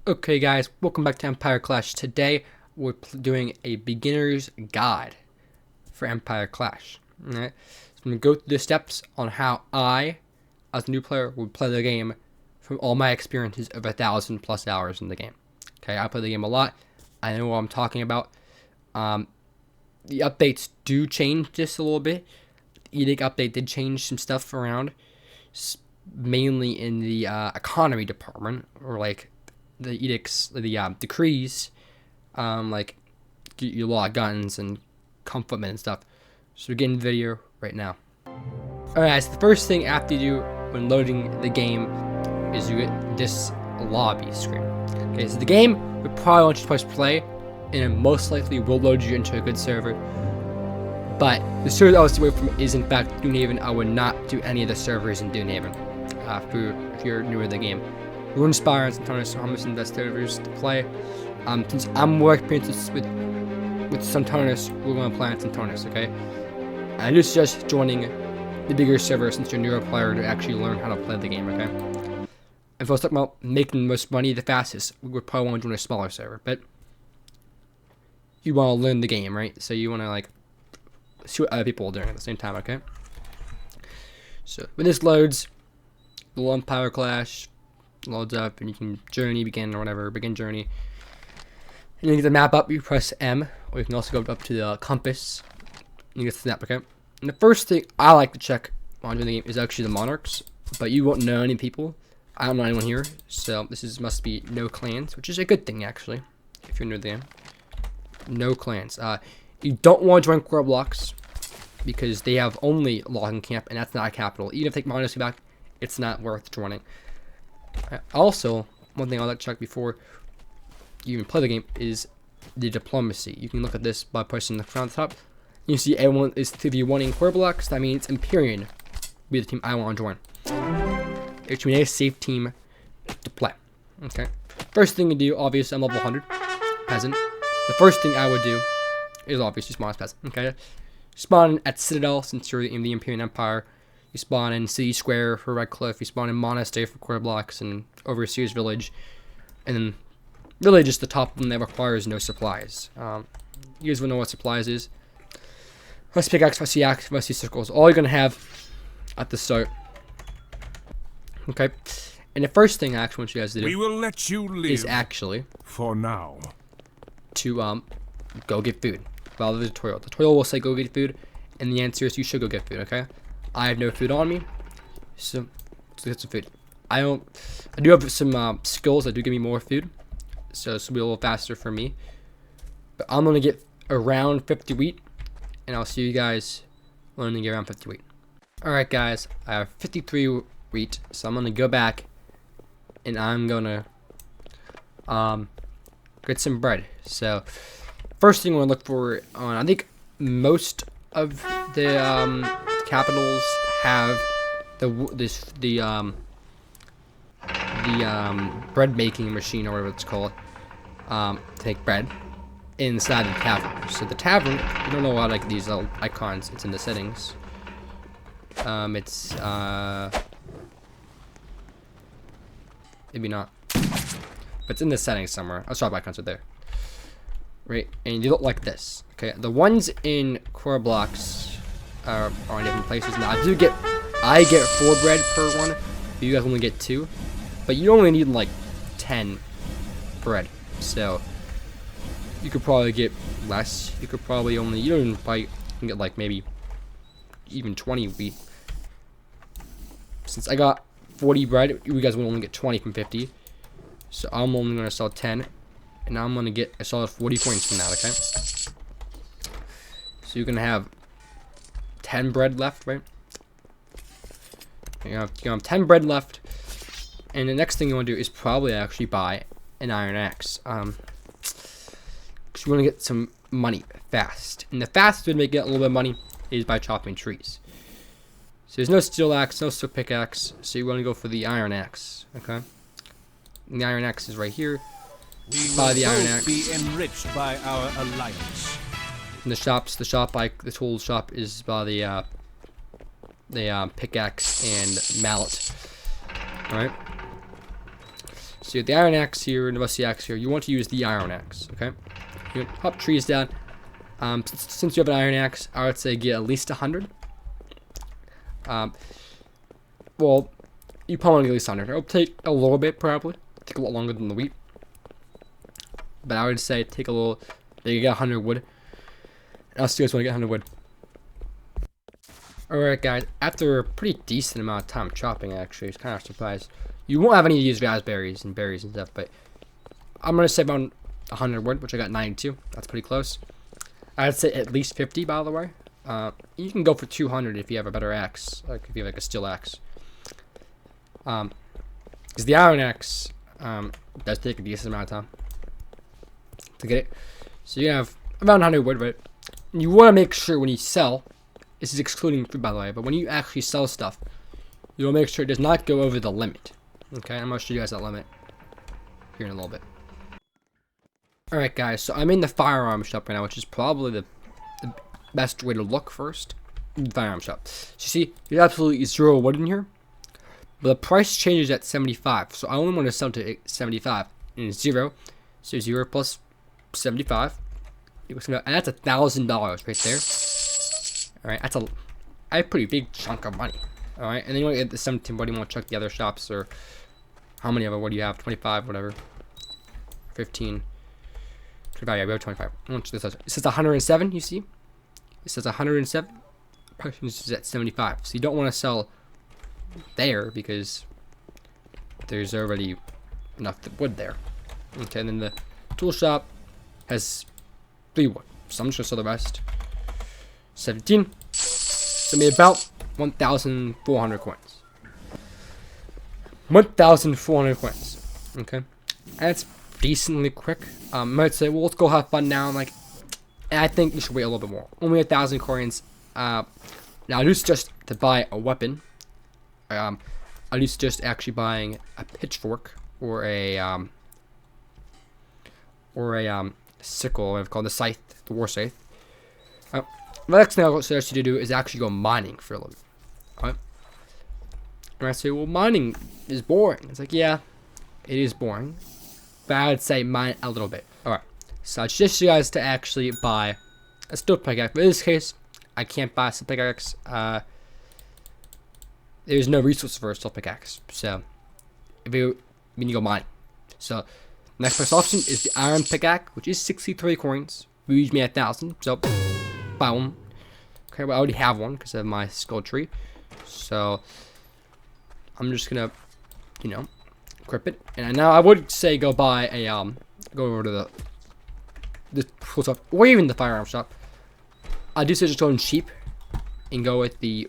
Okay guys, welcome back to Empire Clash. Today we're doing a beginner's guide for Empire Clash. Alright, so I'm going to go through the steps on how I, as a new player, would play the game from all my experiences of 1,000+ hours in the game. Okay, I play the game a lot. I know what I'm talking about. The updates do change just a little bit. The Edict update did change some stuff around, mainly in the economy department, or like the edicts, the decrees, like get you a lot of guns and comfort and stuff. So we're getting the video right now. Alright, so the first thing after you do when loading the game is you get this lobby screen. Okay, so the game we probably want you to press play, and it most likely will load you into a good server. But the server I was away from is in fact Doonhaven. I would not do any of the servers in Doonhaven if you're newer to the game. Runespire and Centauros are almost the best servers to play. Since I'm more experienced with Centauros, we're going to play on Centauros, okay? I do suggest joining the bigger server since you're a newer player to actually learn how to play the game, okay? If I was talking about making the most money the fastest, we would probably want to join a smaller server, but you want to learn the game, right? So you want to like see what other people are doing at the same time, okay? So when this loads, the Empire Clash loads up, and you can journey begin or whatever, begin journey. And you get the map up, you press M, or you can also go up to the compass, and you get the map, okay? And the first thing I like to check while doing the game is actually the monarchs, but you won't know any people. I don't know anyone here, so this must be no clans, which is a good thing actually, if you're new to the game. No clans. You don't want to join core blocks, because they have only logging camp, and that's not a capital. Even if they minus you back, it's not worth joining. Also, one thing I'll let check before you even play the game is the diplomacy. You can look at this by pressing the crown on the top. You see everyone is 3v1 in core blocks. That means Empyrean will be the team I want to join. It should be a safe team to play. Okay. First thing you do, obviously, I'm level 100. Peasant. The first thing I would do is obviously spawn as peasant. Okay. Spawn at Citadel since you're in the Empyrean Empire. You spawn in City Square for Red Cliff. You spawn in Monastery for core blocks and Overseer's Village. And then Village is the top one that requires no supplies. You guys will know what supplies is. Let's pick X, let's see circles. All you're going to have at the start. Okay. And the first thing I actually want you guys to do, we will let you live is actually for now to go get food. Follow the tutorial. The tutorial will say go get food, and the answer is you should go get food, okay? I have no food on me, so let's get some food. I do have some skills that do give me more food, so this will be a little faster for me. But I'm gonna get around 50 wheat, and I'll see you guys when I get around 50 wheat. Alright guys, I have 53 wheat, so I'm gonna go back and I'm gonna get some bread. So first thing we're gonna look for on, I think most of the capitals have the bread making machine, or whatever it's called, to make bread inside the tavern. So the tavern, you don't know why like these little icons. It's in the settings. It's maybe not, but it's in the settings somewhere. I'll stop icons are there, right? And you look like this. Okay, the ones in core blocks are in different places. Now I get 4 bread per one. You guys only get 2, but you only need like 10 bread. So you could probably get less. You could probably you can get like maybe even 20 wheat. Since I got 40 bread, you guys will only get 20 from 50. So I'm only gonna sell 10, and I'm gonna get a solid 40 points from that. Okay. So you're gonna have 10 bread left, right? You're gonna have 10 bread left, and the next thing you want to do is probably actually buy an iron axe. Because you want to get some money fast, and the fastest way to get a little bit of money is by chopping trees. So there's no steel axe, no steel pickaxe, so you want to go for the iron axe. Okay. And the iron axe is right here. Buy the iron axe. Be enriched by our alliance. And the tool shop is by the pickaxe and mallet. All right. So you have the iron axe here and the rusty axe here. You want to use the iron axe, okay? You chop trees down. Since you have an iron axe, I would say get at least 100. Well, you probably want to get at least 100. It'll take a little bit, probably. Take a lot longer than the wheat. But I would say take a little. You get 100 wood. And I'll see you guys when I get 100 wood. Alright, guys. After a pretty decent amount of time chopping, actually, it's kind of surprised. You won't have any of these raspberries and berries and stuff, but I'm going to say about 100 wood, which I got 92. That's pretty close. I'd say at least 50, by the way. You can go for 200 if you have a better axe, like if you have like a steel axe. Because the iron axe does take a decent amount of time to get it. So you have around 100 wood, but you want to make sure when you sell, this is excluding food, by the way, but when you actually sell stuff, you want to make sure it does not go over the limit. Okay, I'm going to show you guys that limit here in a little bit. Alright, guys, so I'm in the firearm shop right now, which is probably the best way to look first. The firearm shop. So you see, there's absolutely 0 wood in here, but the price changes at 75, so I only want to sell to 75, and it's 0, so 0 plus 75, and that's $1,000 right there. Alright, that's a pretty big chunk of money. Alright, and then you want to get the 17 wood, you want to check the other shops, or how many of them, what do you have, 25, whatever, 15, 25, yeah, we have 25. It says 107, you see? It says 107. Price is at 75. So you don't want to sell there because there's already enough wood there. Okay, and then the tool shop has 3 wood. So I'm just going to sell the rest. 17. So maybe about 1,400 coins. 1,400 coins. Okay. That's decently quick. I might say, well, let's go have fun now. I'm like, I think you should wait a little bit more. Only 1,000 coins. Now I used just to buy a weapon. I used just actually buying a pitchfork or a sickle, whatever it's called, the scythe, the war scythe. The next thing I would suggest you to do is actually go mining for a little bit. Alright? And I say, well, mining is boring. It's like, yeah, it is boring. But I would say mine a little bit. Alright. So I suggest you guys to actually buy a steel pickaxe. But in this case, I can't buy a steel pickaxe. There's no resource for a steel pickaxe. So if you go mine. So next best option is the iron pickaxe, which is 63 coins. We use me 1,000. So buy one. Okay, well, I already have one because of my skull tree. So I'm just gonna, equip it. And now I would say go buy a go over to the tool shop or even the firearm shop. I do suggest going cheap and go with the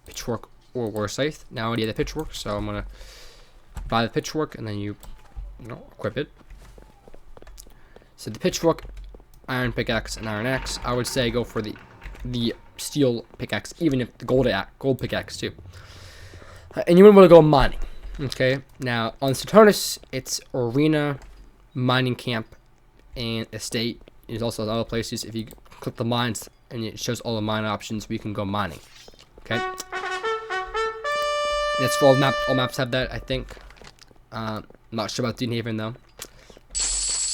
pitchfork or war scythe. Now I already have the pitchfork, so I'm gonna buy the pitchfork and then you equip it. So the pitchfork, iron pickaxe, and iron axe. I would say go for the steel pickaxe, even if the gold pickaxe too. And you would want to go mining. Okay, now on Saturnus, it's arena, mining camp, and estate. There's also other places. If you click the mines, and it shows all the mine options, we can go mining. Okay, and it's for all maps. All maps have that, I think. I'm not sure about Dunehaven though.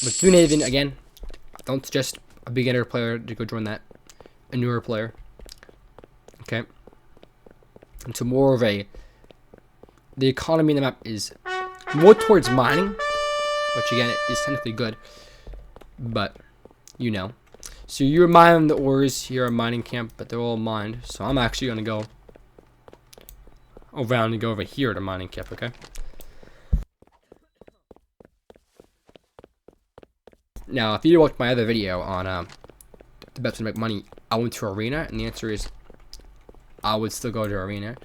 With Dunehaven, again, I don't suggest a beginner player to go join that. A newer player. Okay, and so more of the economy in the map is more towards mining, which again is technically good, but so you're mining the ores, you're a mining camp, but they're all mined. So I'm actually gonna go around and go over here to mining camp. Okay. Now, if you watched my other video on the best way to make money, I went to arena, and the answer is I would still go to arena,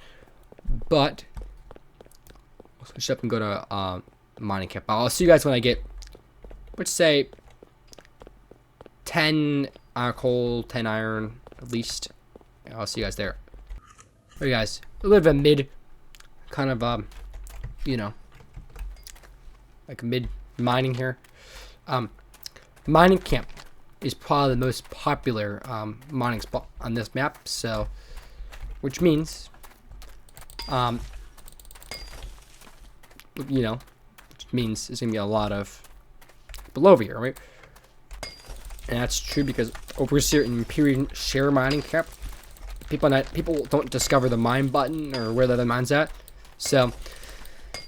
but I'll switch up and go to mining camp. I'll see you guys when I get, let's say, 10 iron coal, 10 iron at least. I'll see you guys there. Alright, guys, a little bit of a mid, kind of like a mid mining here. Mining camp is probably the most popular mining spot on this map, so which means means there's gonna be a lot of people over here, right? And that's true because over here in Imperial Share Mining Camp, people don't discover the mine button or where the other mine's at, so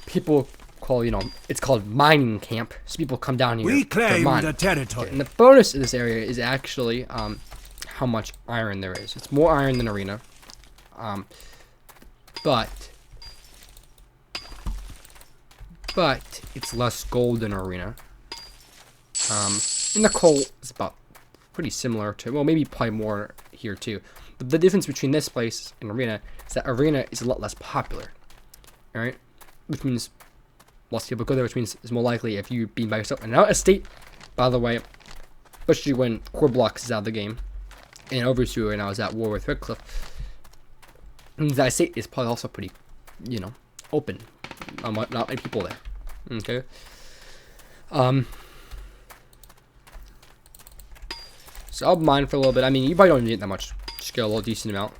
people call, it's called mining camp. So people come down here. We to claim mine. the territory. And the bonus of this area is actually how much iron there is. It's more iron than Arena, but it's less gold than Arena. And the coal is about pretty similar to, well, maybe probably more here too. But the difference between this place and Arena is that Arena is a lot less popular. All right, which means lots of people go there, which means it's more likely if you being by yourself. And now a state, by the way, especially when Core Blocks is out of the game, and Overseer and I was at war with Redcliffe, that state is probably also pretty, open. Not many people there. Okay. So I'll mine for a little bit. I mean, you probably don't need that much. Just get a little decent amount.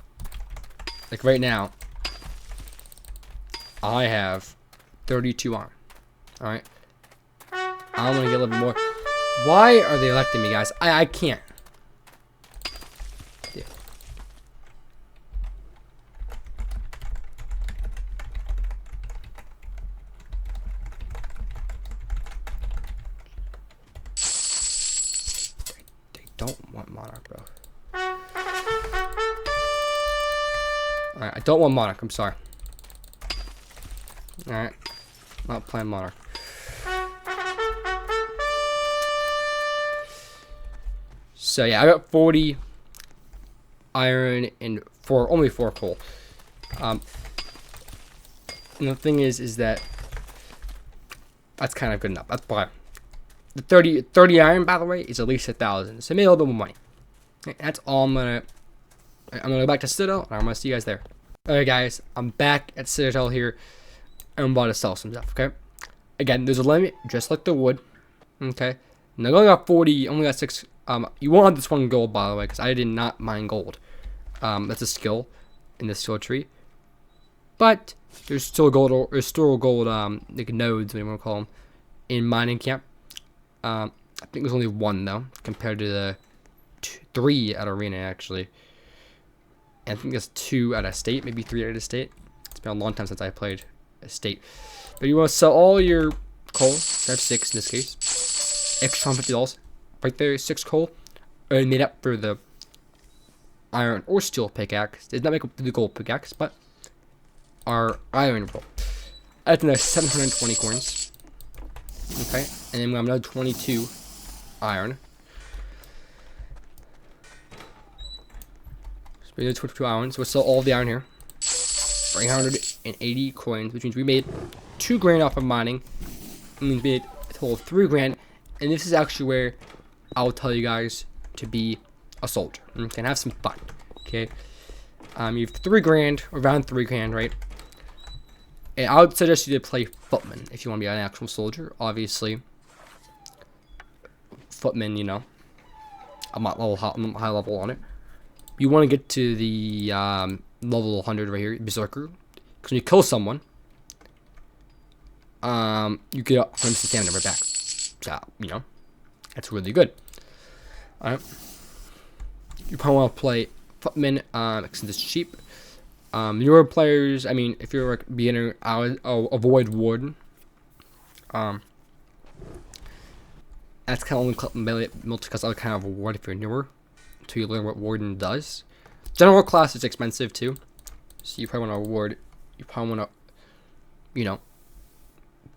Like right now, I have 32 iron. Alright. I want to get a little bit more. Why are they electing me, guys? I can't. Yeah. They don't want Monarch, bro. Alright, I don't want Monarch. I'm sorry. Alright. Not playing Monarch. So yeah, I got 40 iron and only 4 coal. And the thing is that that's kind of good enough. That's why the 30 iron, by the way, is at least 1,000. So maybe a little bit more money. Okay, that's all I'm gonna go back to Citadel, and I'm gonna see you guys there. Alright guys, I'm back at Citadel here. I'm about to sell some stuff, okay? Again, there's a limit, just like the wood, okay? Now, I only got 40, only got 6, you won't have this one gold, by the way, because I did not mine gold. That's a skill in the skill tree. But, there's still gold, like nodes, what you want to call them, in mining camp. I think there's only 1, though, compared to the 3 at Arena, actually. And I think there's 2 at a state, maybe 3 at a state. It's been a long time since I played a state. But you want to sell all your coal. I have 6 in this case. Extra $50. Right there, 6 coal. And made up for the iron or steel pickaxe. Did not make up for the gold pickaxe, but our iron roll. That's another 720 coins. Okay, and then we have another 22 iron. So we have 22 iron. So we'll sell all the iron here. 380 coins, which means we made 2 grand off of mining. It means we made a total of 3 grand. And this is actually where I'll tell you guys to be a soldier. Okay, and have some fun. Okay. You have 3 grand, or around 3 grand, right? And I would suggest you to play Footman if you want to be an actual soldier. Obviously, Footman, I'm not high level on it. You want to get to the level 100 right here, Berserker. Because when you kill someone, you get 100% stamina right back. So, that's really good. Alright. You probably want to play Footman, since it's cheap. Newer players, I mean, if you're a beginner, I'll avoid Warden. That's kind of only because I kind of avoid if you're newer, until you learn what Warden does. General class is expensive too, so you probably want to avoid. You probably want to,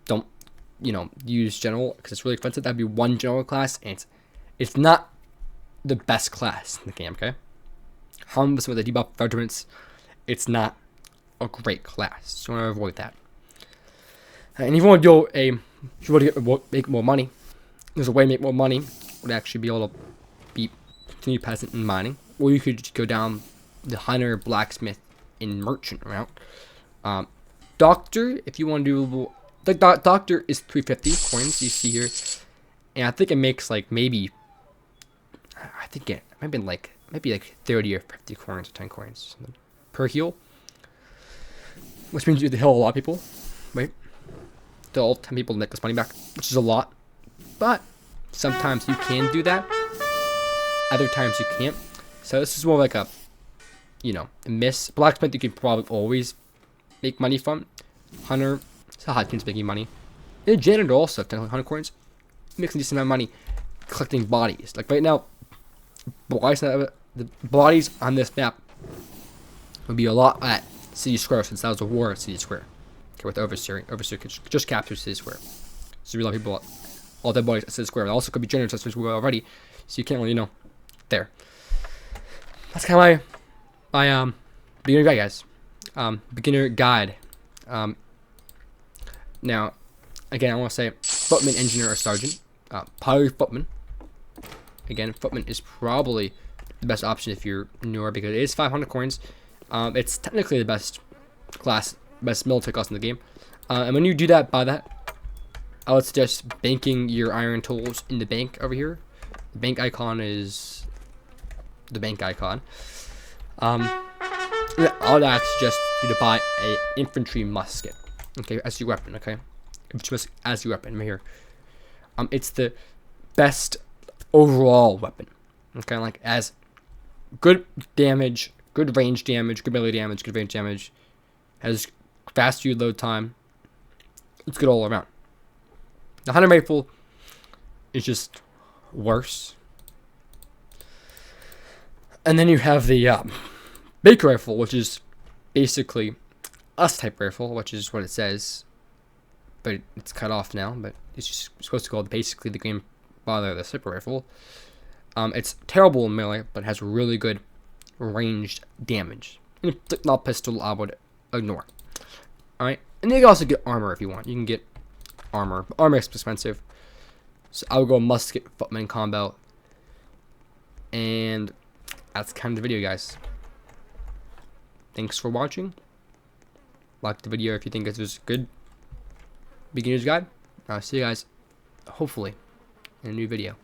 don't, use general because it's really expensive. That'd be 1 general class, and it's not the best class in the game. Okay, Hummus with the debuff regiments. It's not a great class, so I want to avoid that. And if you want to make more money, there's a way to make more money. Would actually be able to continue peasant and mining, or you could just go down the hunter, blacksmith, and merchant route. Doctor, if you want to do the doctor is 350 coins. You see here, and I think it makes like maybe it might be like 30 or 50 coins or 10 coins per heal, which means you have to heal a lot of people, right? still 10 people to make this money back, which is a lot. But sometimes you can do that. Other times you can't. So this is more like a, a miss. Blacksmith you can probably always make money from. Hunter, it's a hot chance making money. And janitor also, 100 coins, makes a decent amount of money collecting bodies. Like right now, the bodies on this map would be a lot at City Square, since that was a war at City Square. Okay, with Overseer. Overseer could just capture City Square. So a lot of people, all dead bodies at City Square. It also could be generators at City Square already, so you can't really know. There. That's kind of my beginner guide, guys. Beginner guide. Now, again, I want to say footman, engineer, or sergeant. Probably footman. Again, footman is probably the best option if you're newer, because it is 500 coins. It's technically the best military class in the game. And when you do that, buy that, I would suggest banking your iron tools in the bank over here. The bank icon is the bank icon. I would actually suggest you to buy a infantry musket, okay, as your weapon, okay, as your weapon right here. It's the best overall weapon, okay, like as good damage, good range damage, good melee damage, good range damage, has fast reload time. It's good all around. The hunter rifle is just worse. And then you have the Baker rifle, which is basically S-type rifle, which is what it says, but it's cut off now. But it's just supposed to call it basically the grandfather of the sniper rifle. It's terrible in melee, but has really good ranged damage. And not pistol, I would ignore. All right, and then you can also get armor if you want. You can get armor. But armor is expensive, so I would go musket, footman combo, and that's kind of the video, guys. Thanks for watching. Like the video if you think this was good beginner's guide. I'll see you guys hopefully in a new video.